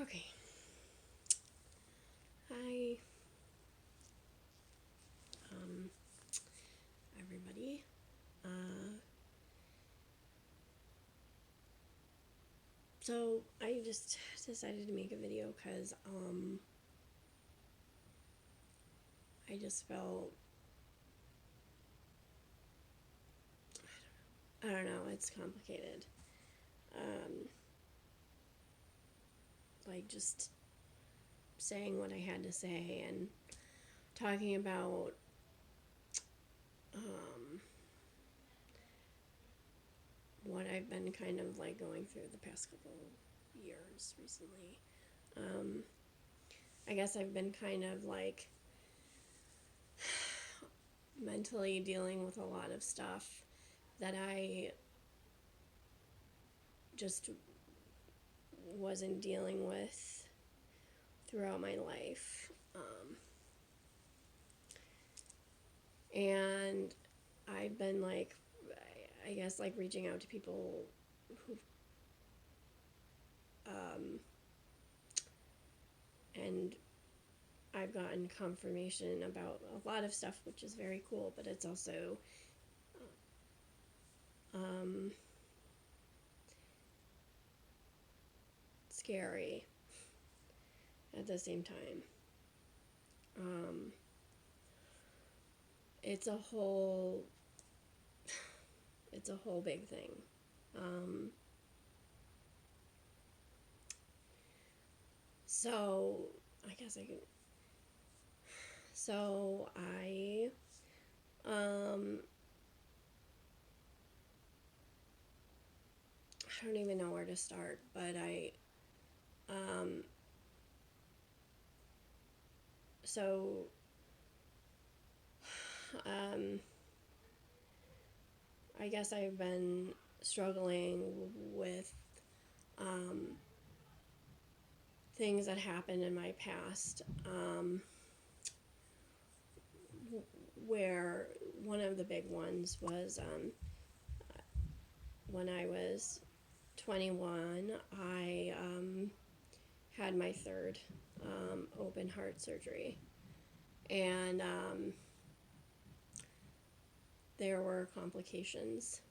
Okay. Hi, um, everybody. So I just decided to make a video because I just felt, I don't know, it's complicated. Um, like just saying what I had to say and talking about um, what I've been kind of like going through the past couple years recently. Um, I guess I've been kind of like mentally dealing with a lot of stuff that I just wasn't dealing with throughout my life. And I've been like, I guess, like reaching out to people who, um, and I've gotten confirmation about a lot of stuff, which is very cool, but it's also um, scary at the same time. Um, it's a whole, it's a whole big thing. Um, so I guess I can. So um, I don't even know where to start, but um, so, um, I guess I've been struggling with, um, things that happened in my past, where one of the big ones was, when I was 21, I, had my third, open heart surgery. And, there were complications,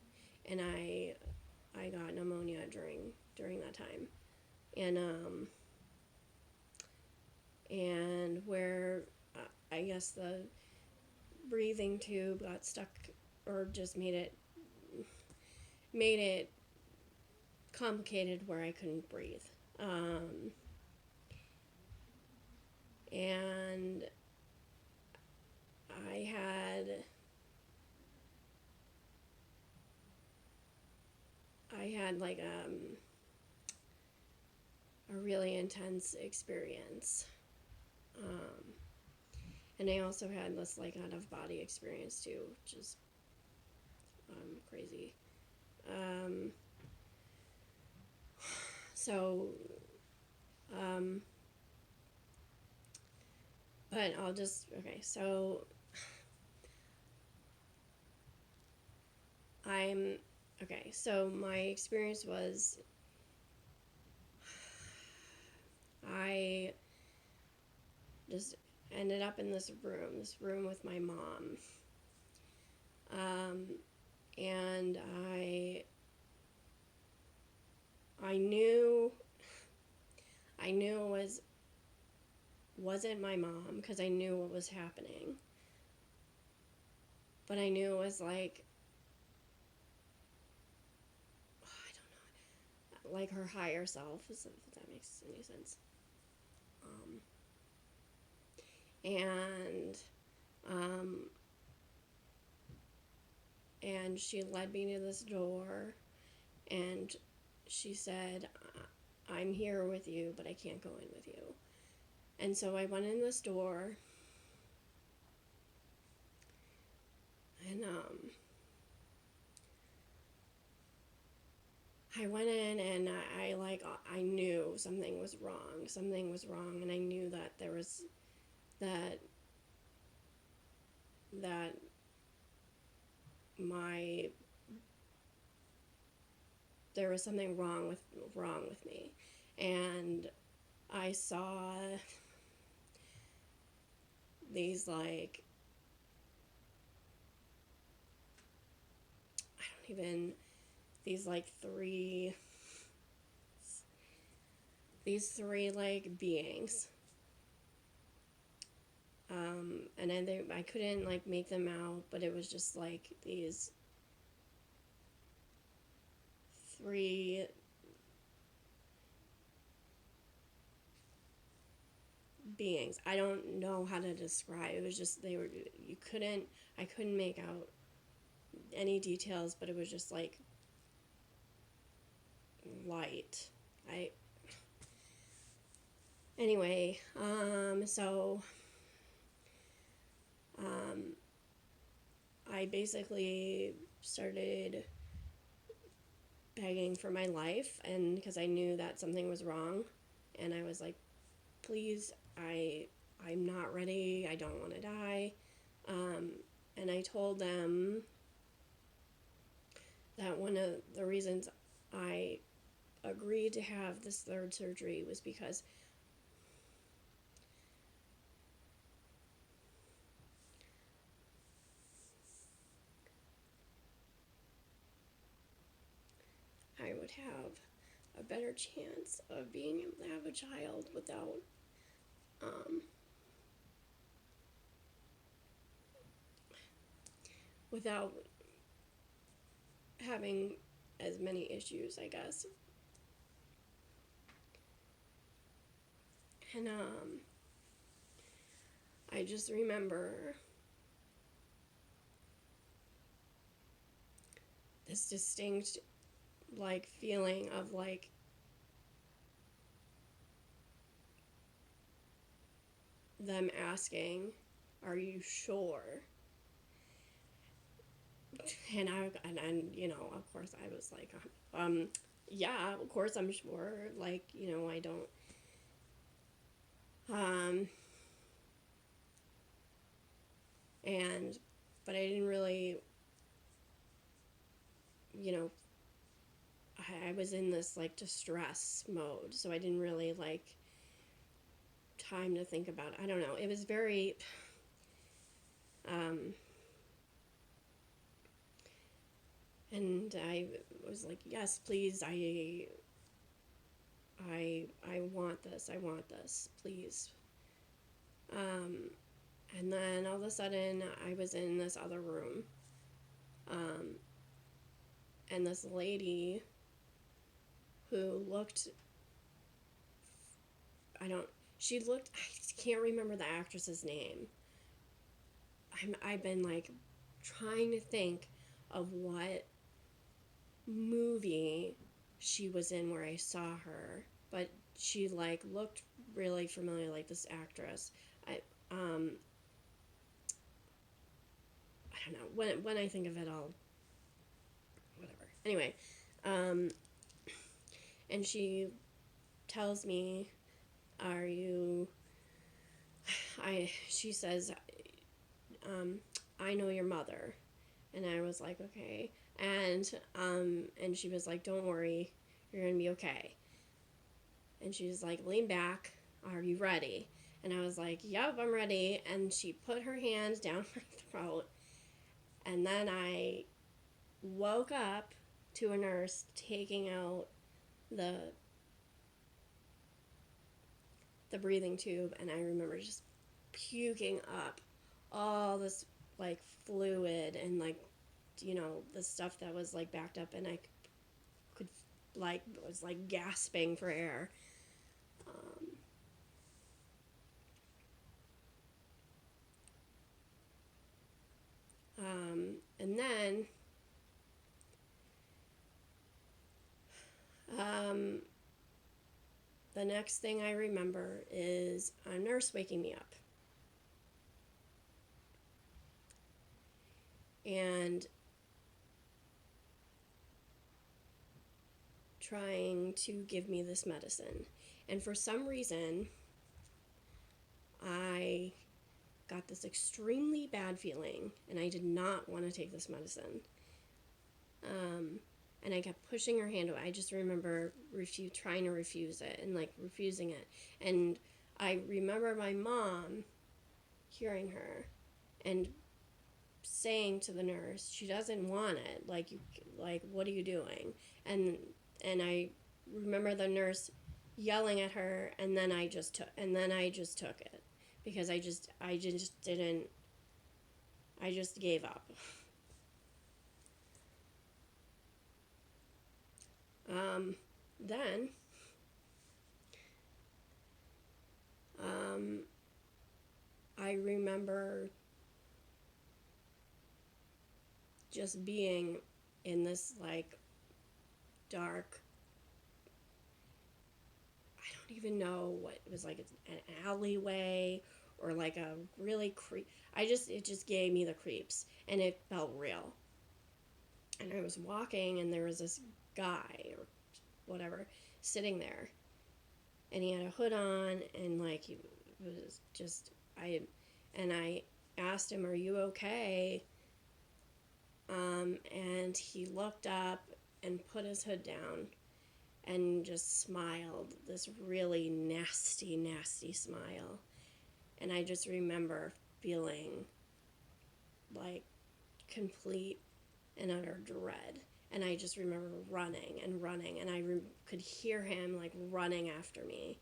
and I got pneumonia during that time, and where I guess the breathing tube got stuck, or just made it complicated where I couldn't breathe, and I had like a really intense experience. Um, and I also had this like out of body experience too, which is crazy. Um, so, um, but I'll just, okay, so I'm, okay, so my experience was I just ended up in this room with my mom. Um, and I knew it wasn't my mom because I knew what was happening. But I knew it was like, I don't know, like her higher self, if that makes any sense. Um, and um, and she led me to this door, and she said, "I'm here with you, but I can't go in with you." And so I went in this door, and I went in, and I knew something was wrong. Something was wrong, and I knew that there was that that my there was something wrong with me, and I saw these like, I don't even, these like three like beings. And then I couldn't like make them out, but it was just like these three beings. I don't know how to describe. It was just I couldn't make out any details, but it was just like light. I Anyway, um I basically started begging for my life, and because I knew that something was wrong, and I was like, please, I'm not ready. I don't want to die. And I told them that one of the reasons I agreed to have this third surgery was because I would have a better chance of being able to have a child um, without having as many issues, I guess. And I just remember this distinct like feeling of like them asking, "Are you sure?" And you know, of course I was like, yeah, of course I'm sure. Like, you know, I don't um and but I didn't really, you know, I was in this like distress mode, so I didn't really like time to think about it. I don't know. It was very um and I was like, "Yes, please. I want this. I want this. Please." Um and then all of a sudden I was in this other room. Um and this lady who looked, I don't she looked, I can't remember the actress's name. I've been like trying to think of what movie she was in where I saw her, but she like looked really familiar, like this actress. I um I don't know, when I think of it, I'll whatever. Anyway, um, and she tells me, "Are you?" She says, um, "I know your mother," and I was like, "Okay," and she was like, "Don't worry, you're gonna be okay." And she's like, "Lean back. Are you ready?" And I was like, "Yep, I'm ready." And she put her hand down my throat, and then I woke up to a nurse taking out the the breathing tube, and I remember just puking up all this like fluid and like, you know, the stuff that was like backed up, and I could like was like gasping for air. Um, and then um, the next thing I remember is a nurse waking me up, and trying to give me this medicine. And for some reason, I got this extremely bad feeling, and I did not want to take this medicine. Um, and I kept pushing her hand away. I just remember trying to refuse it and like refusing it. And I remember my mom hearing her and saying to the nurse, "She doesn't want it. Like what are you doing?" And I remember the nurse yelling at her, and then I just took it because I just didn't. I just gave up. Then I remember just being in this like dark, I don't even know what it was, like an alleyway or like a really it just gave me the creeps, and it felt real. And I was walking, and there was this guy or whatever sitting there, and he had a hood on, and like he was just I asked him, "Are you okay?" And he looked up and put his hood down and just smiled, this really nasty, nasty smile. And I just remember feeling like complete and utter dread. And I just remember running and running, and I could hear him like running after me.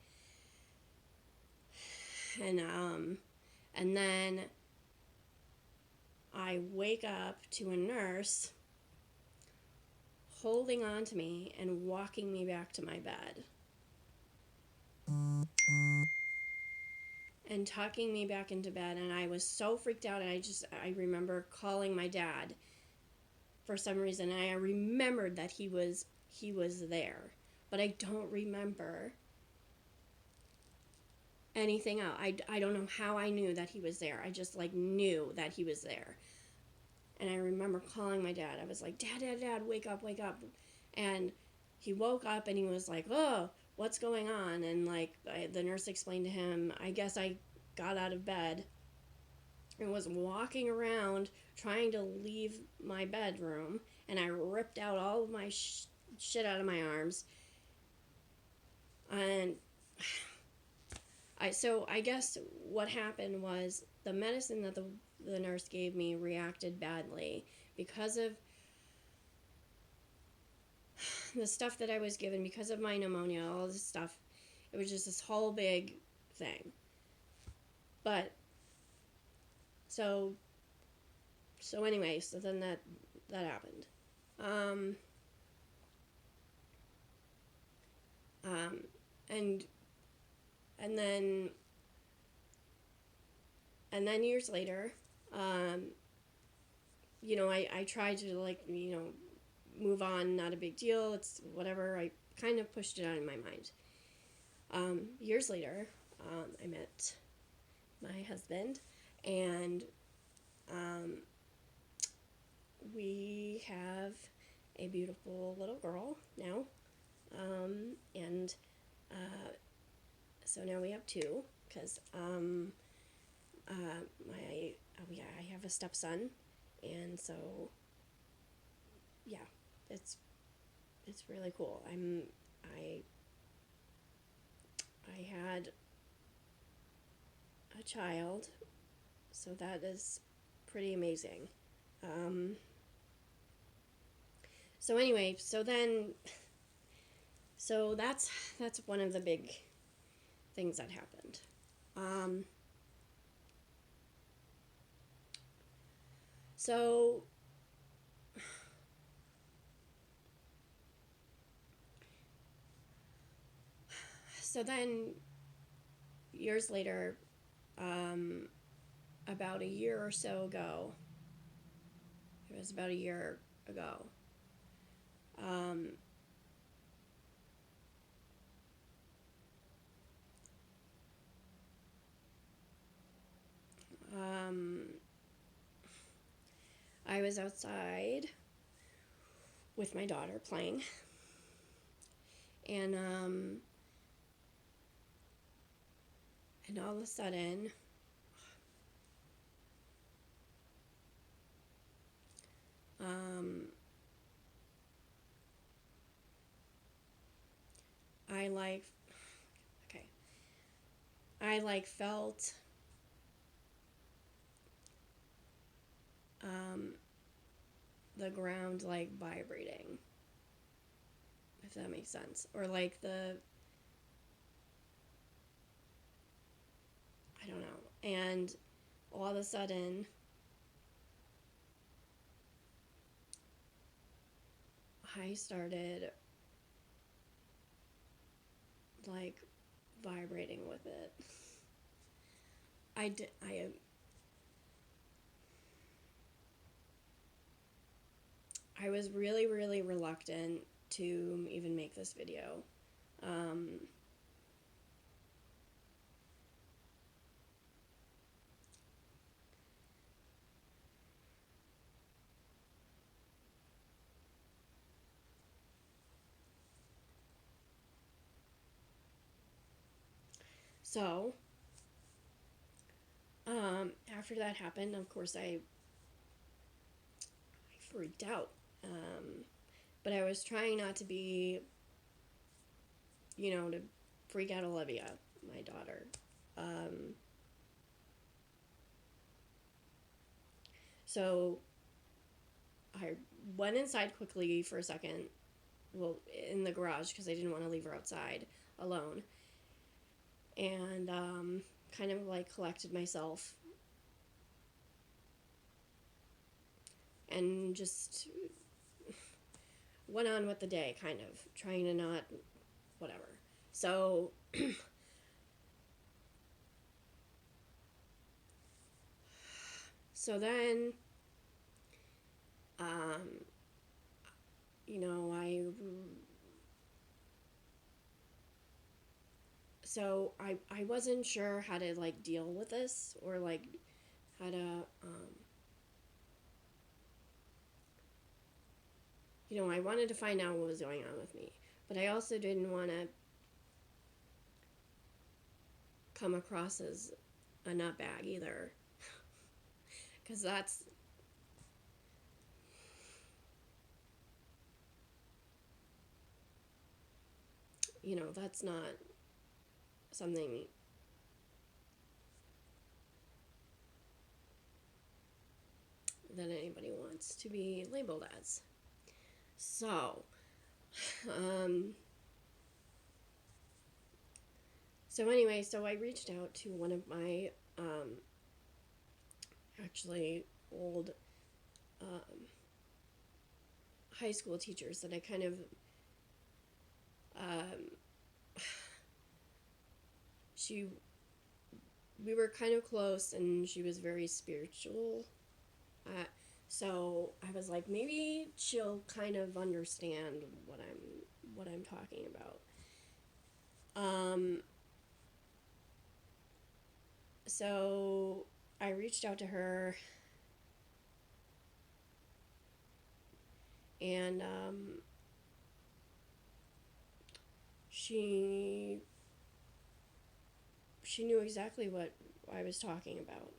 And then I wake up to a nurse holding on to me and walking me back to my bed and tucking me back into bed. And I was so freaked out, and I remember calling my dad for some reason, and I remembered that he was there, but I don't remember anything else. I don't know how I knew that he was there. I just like knew that he was there. And I remember calling my dad. I was like, Dad, wake up. And he woke up, and he was like, "Oh, what's going on?" And like the nurse explained to him, I guess I got out of bed and was walking around trying to leave my bedroom, and I ripped out all of my shit out of my arms. And I guess what happened was the medicine that the nurse gave me reacted badly because of the stuff that I was given, because of my pneumonia, all this stuff. It was just this whole big thing. But so anyway, so then that happened. And then years later, I tried to like, move on, not a big deal, it's whatever. I kind of pushed it out of my mind. Years later, I met my husband, and we have a beautiful little girl now, and so now we have two, because I have a stepson, and so yeah, it's really cool. I had a child, so that is pretty amazing. So anyway, so that's one of the big things that happened. So then years later, about a year or so ago, it was about a year ago, I was outside with my daughter playing, and all of a sudden, okay, I like felt the ground like vibrating, if that makes sense, or like I don't know, and all of a sudden I started like vibrating with it. I was really, really reluctant to even make this video. Um, so, after that happened, of course, I freaked out. But I was trying not to be, to freak out Olivia, my daughter. So I went inside quickly for a second, well, in the garage, because I didn't want to leave her outside alone. And kind of like collected myself and just went on with the day, kind of trying to not whatever. So then you know I wasn't sure how to like deal with this, or like how to I wanted to find out what was going on with me, but I also didn't want to come across as a nutbag either, because that's that's not something that anybody wants to be labeled as. So anyway, so I reached out to one of my actually old high school teachers that I kind of we were kind of close, and she was very spiritual. So I was like, maybe she'll kind of understand what I'm talking about. So I reached out to her, and she knew exactly what I was talking about,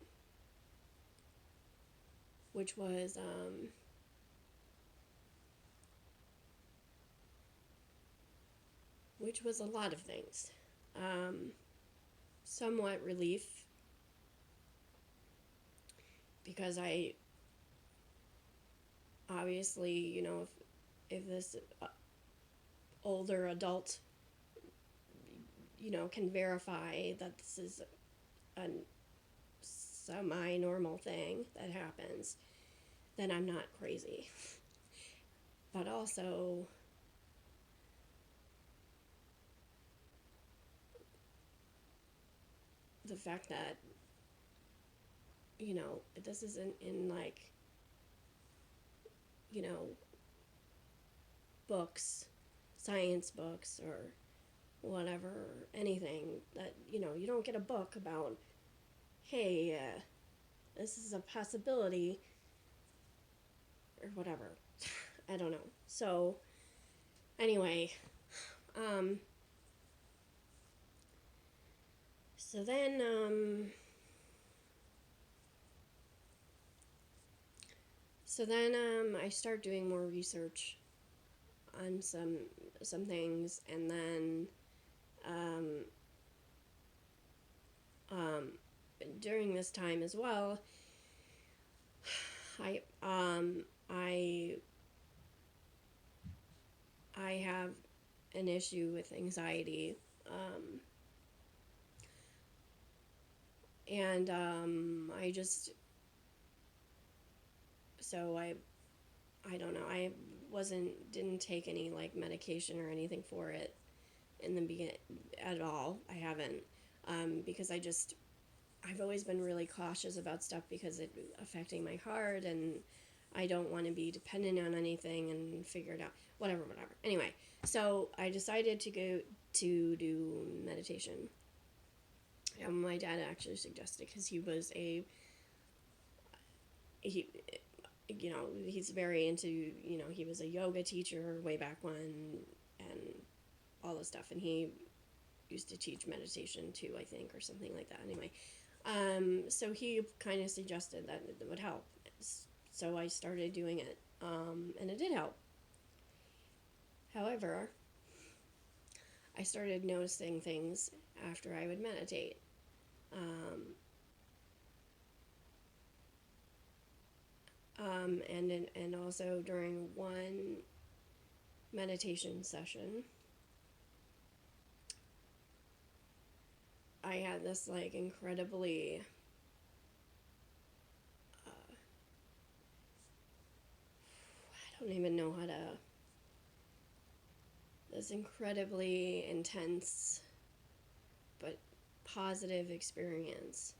which was a lot of things. Somewhat relief, because I obviously, if this older adult, can verify that this is a semi-normal thing that happens, then I'm not crazy. But also, the fact that, this isn't in like, books, science books, or whatever, anything that, you don't get a book about, hey, this is a possibility, or whatever. I don't know. So, anyway, so then, I start doing more research on some things, and then Um, um, During this time as well, I um, I I have an issue with anxiety, and I just so I don't know. I didn't take any like medication or anything for it in the beginning at all. I haven't, because I've always been really cautious about stuff because it affecting my heart, and I don't want to be dependent on anything and figure it out. Whatever. Anyway, so I decided to go to do meditation. My dad actually suggested, because he he's very into, he was a yoga teacher way back when, and all this stuff, and he used to teach meditation too, I think, or something like that. Anyway, so he kind of suggested that it would help. So I started doing it, and it did help. However, I started noticing things after I would meditate. And also during one meditation session, I had this like incredibly I don't even know how to this incredibly intense but positive experience,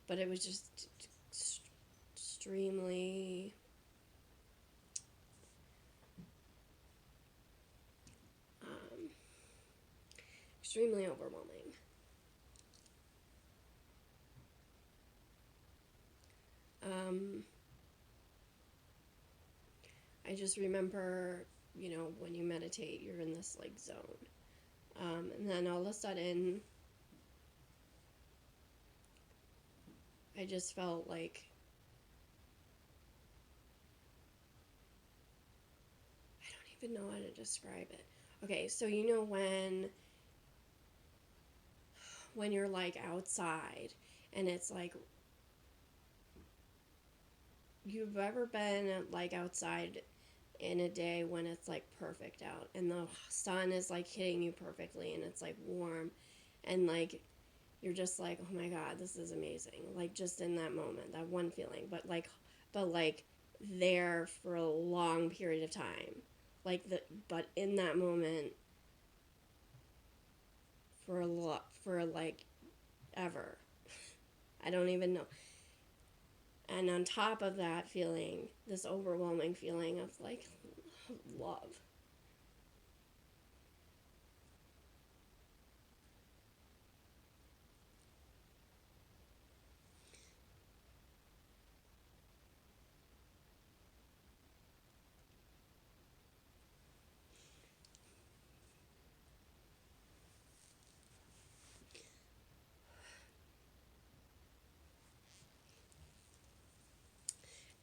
but it was just extremely extremely overwhelming. um, I just remember, when you meditate, you're in this like zone, and then all of a sudden I just felt like I don't even know how to describe it. Okay, so when you're like outside, and it's like, you've ever been like outside in a day when it's like perfect out and the sun is like hitting you perfectly and it's like warm, and like you're just like, oh my god, this is amazing, like just in that moment, that one feeling, but there for a long period of time, but in that moment for a lot, for like ever. I don't even know. And on top of that feeling, this overwhelming feeling of like love.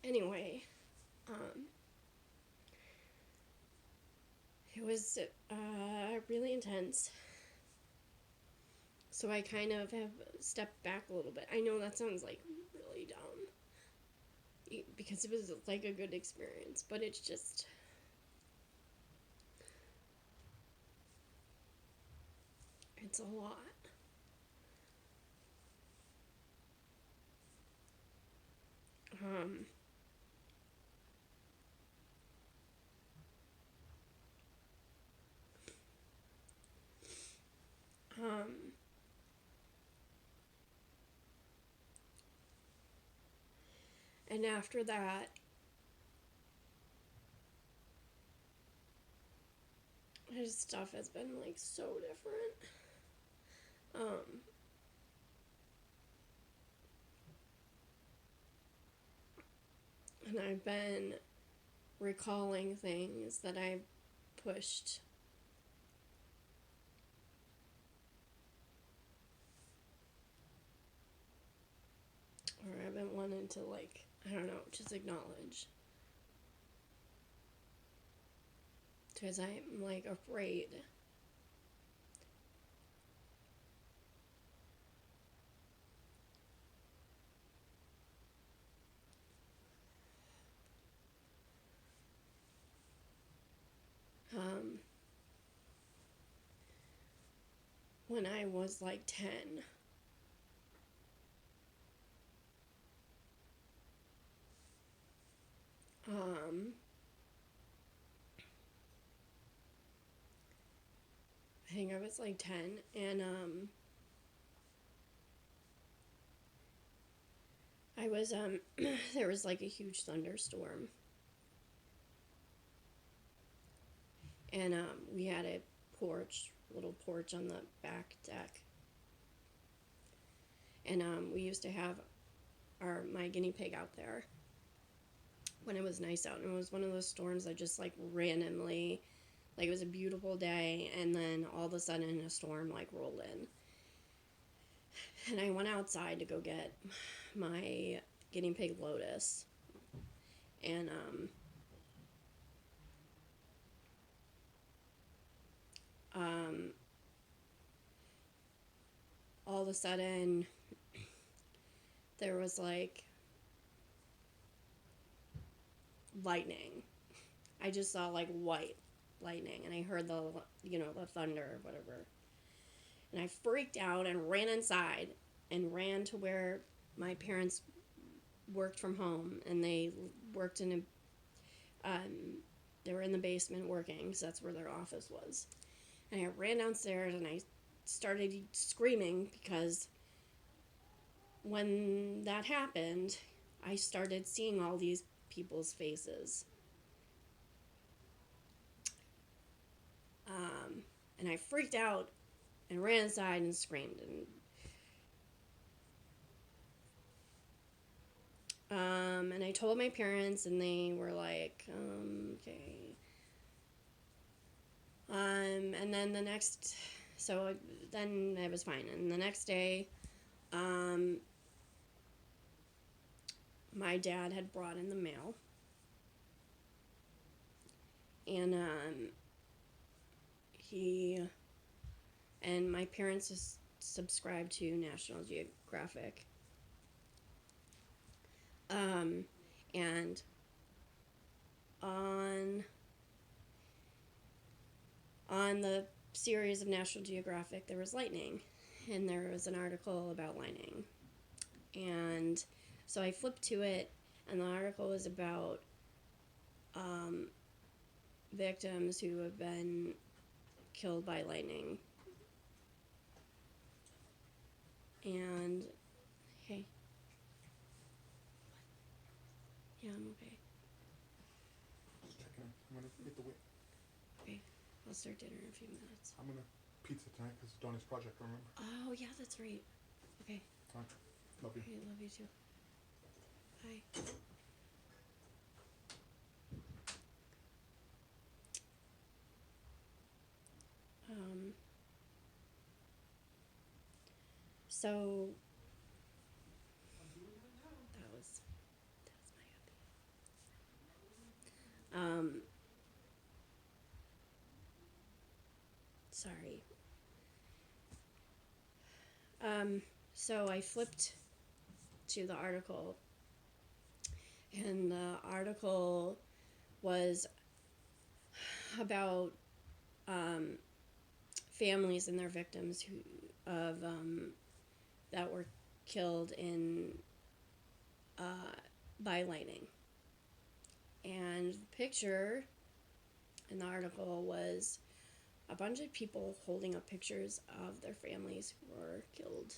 Anyway, um, it was really intense. So I kind of have stepped back a little bit. I know that sounds like really dumb because it was like a good experience, but it's a lot. Um, um, and after that, his stuff has been like so different. Um, and I've been recalling things that I've pushed, or I've been wanting to, like, I don't know, just acknowledge. Because I'm like afraid when I was like 10. Um, I think I was like 10, and I was there was like a huge thunderstorm, and we had a little porch on the back deck, and we used to have my guinea pig out there when it was nice out, and it was one of those storms that just like randomly, like it was a beautiful day, and then all of a sudden a storm like rolled in, and I went outside to go get my guinea pig Lotus, and um, all of a sudden there was like lightning. I just saw like white lightning, and I heard the thunder or whatever, and I freaked out and ran inside and ran to where my parents worked from home, and they worked in they were in the basement working, because that's where their office was. And I ran downstairs and I started screaming, because when that happened, I started seeing all these people's faces. And I freaked out and ran inside and screamed. And I told my parents, and they were like, okay. And then so then it was fine. And the next day, my dad had brought in the mail, and my parents just subscribed to National Geographic, and on the series of National Geographic there was lightning, and there was an article about lightning, and so I flipped to it, and the article was about victims who have been killed by lightning. And hey, yeah, I'm okay. Just checking in. I'm gonna hit the whip. Okay, I'll start dinner in a few minutes. I'm gonna pizza tonight because it's Donnie's project. Remember? Oh yeah, that's right. Okay. All right. Love you. Okay, love you too. Bye. So that's my update. Sorry. So I flipped to the article, and the article was about families and their victims that were killed by lightning. And the picture in the article was a bunch of people holding up pictures of their families who were killed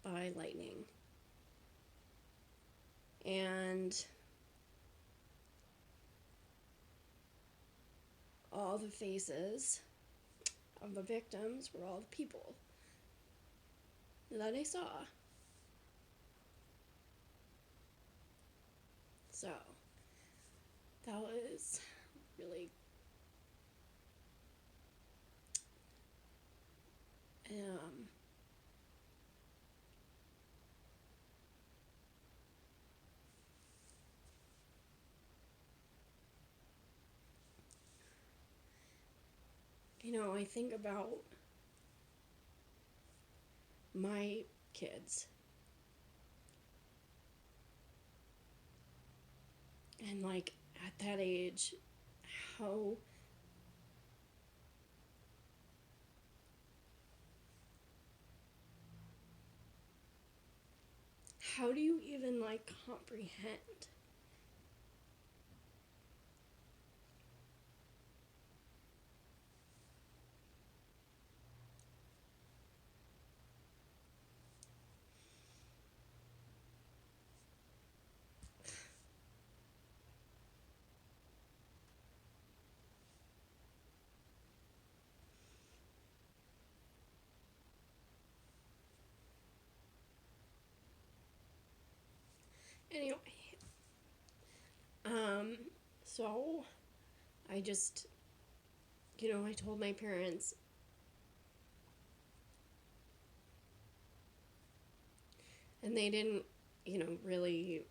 by lightning. And all the faces of the victims were all the people that I saw. So that was really I think about my kids, and like at that age, how how do you even like comprehend? Anyway, um, so I just, I told my parents, and they didn't, really,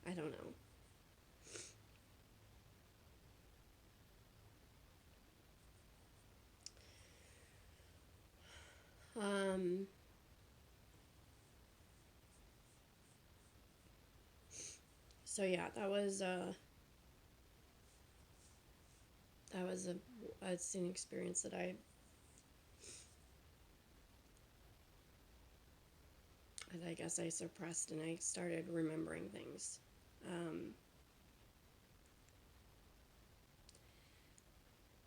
I don't know. Um, so yeah, that was it's an experience that I guess I suppressed, and I started remembering things. Um,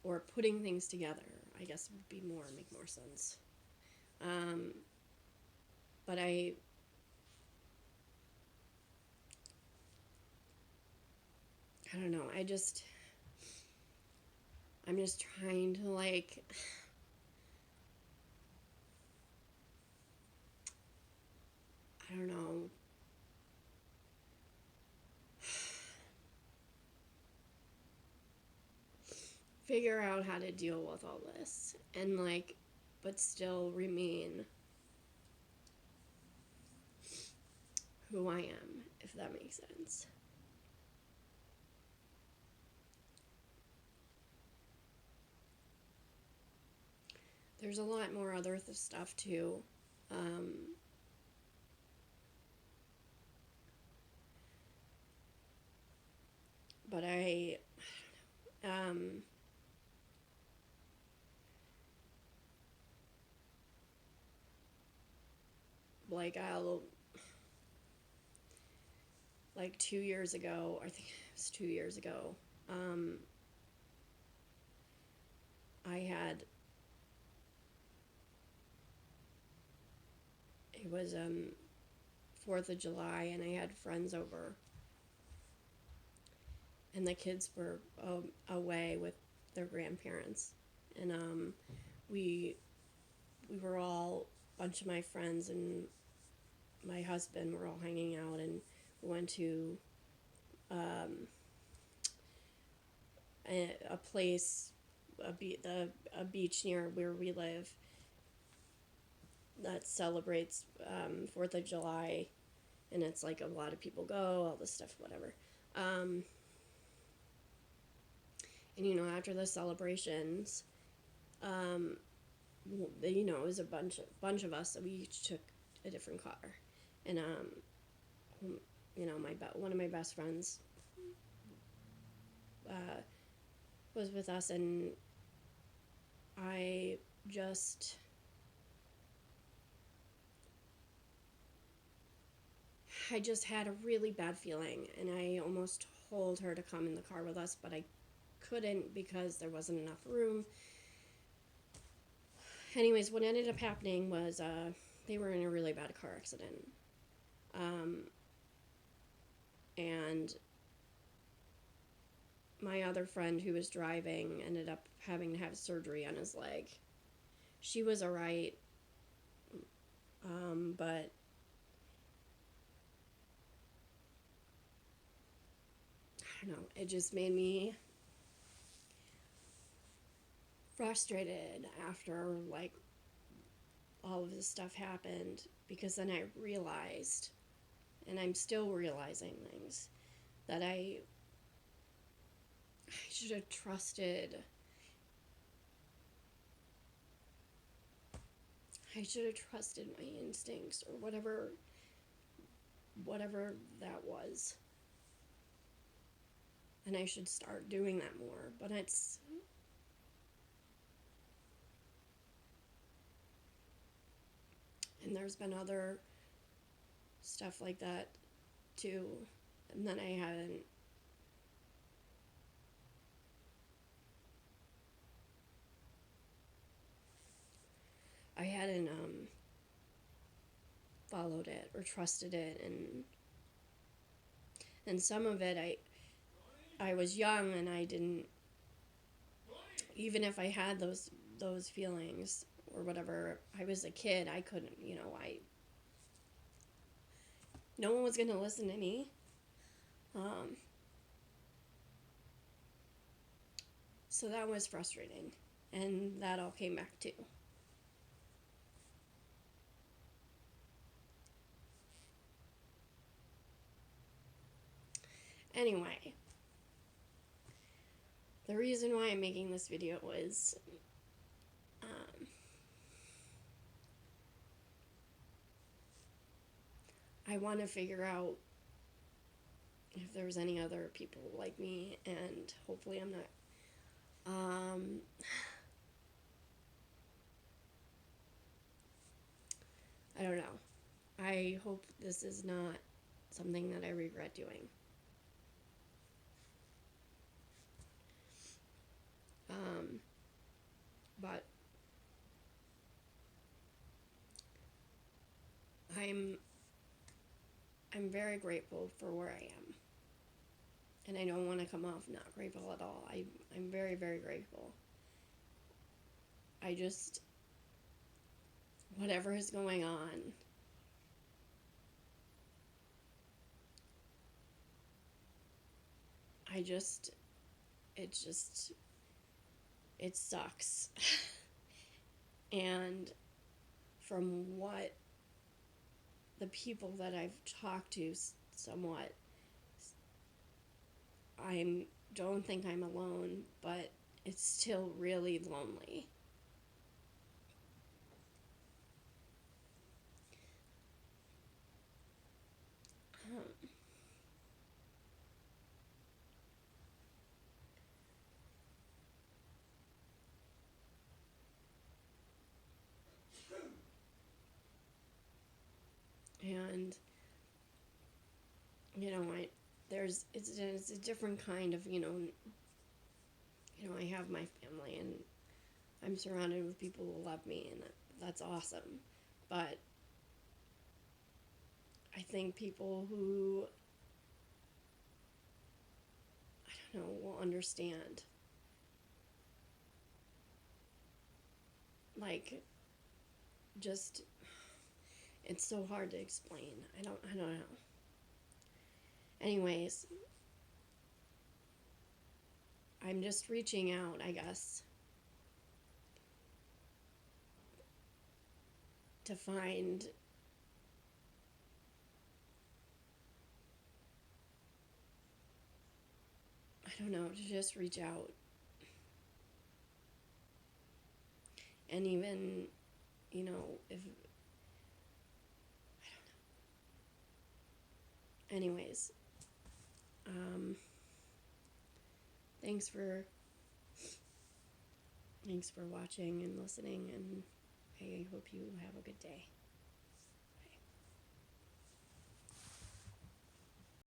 or putting things together, I guess would make more sense. Um, but I don't know. I'm just trying to like, I don't know, figure out how to deal with all this and like, but still remain who I am, if that makes sense. There's a lot more other stuff too. Um, but um, like I'll, like 2 years ago, I think it was 2 years ago, um, I had, it was 4th of July, and I had friends over, and the kids were away with their grandparents, and we we were all, a bunch of my friends and my husband were all hanging out, and we went to um, a place, a beach near where we live that celebrates 4th of July, and it's like a lot of people go, all this stuff, whatever. Um, and after the celebrations, um, it was a bunch of us, that we each took a different car, and one of my best friends uh, was with us, and I just I just had a really bad feeling, and I almost told her to come in the car with us, but I couldn't because there wasn't enough room. Anyways, what ended up happening was they were in a really bad car accident. Um, and my other friend who was driving ended up having to have surgery on his leg. She was alright, but I don't know, it just made me frustrated after like all of this stuff happened, because then I realized, and I'm still realizing things, that I should have trusted. I should have trusted my instincts, or whatever that was. And I should start doing that more. But and there's been other stuff like that too. And then I hadn't followed it or trusted it, and some of it I was young and I didn't, even if I had those feelings or whatever, I was a kid, I couldn't, no one was going to listen to me. Um, so that was frustrating, and that all came back too. Anyway, the reason why I'm making this video was I want to figure out if there's any other people like me, and hopefully I'm not. I don't know. I hope this is not something that I regret doing. But I'm very grateful for where I am. And I don't want to come off not grateful at all. I'm very, very grateful. I just, whatever is going on, I just, it just, it sucks. And from what the people that I've talked to somewhat, I don't think I'm alone, but it's still really lonely. And it's a different kind of I have my family and I'm surrounded with people who love me, and that's awesome. But I think people who, I don't know, will understand. Like, just, it's so hard to explain. I don't know. Anyways, I'm just reaching out, I guess, to find I don't know, to just reach out. And even, if anyways, um thanks for watching and listening, and I hope you have a good day.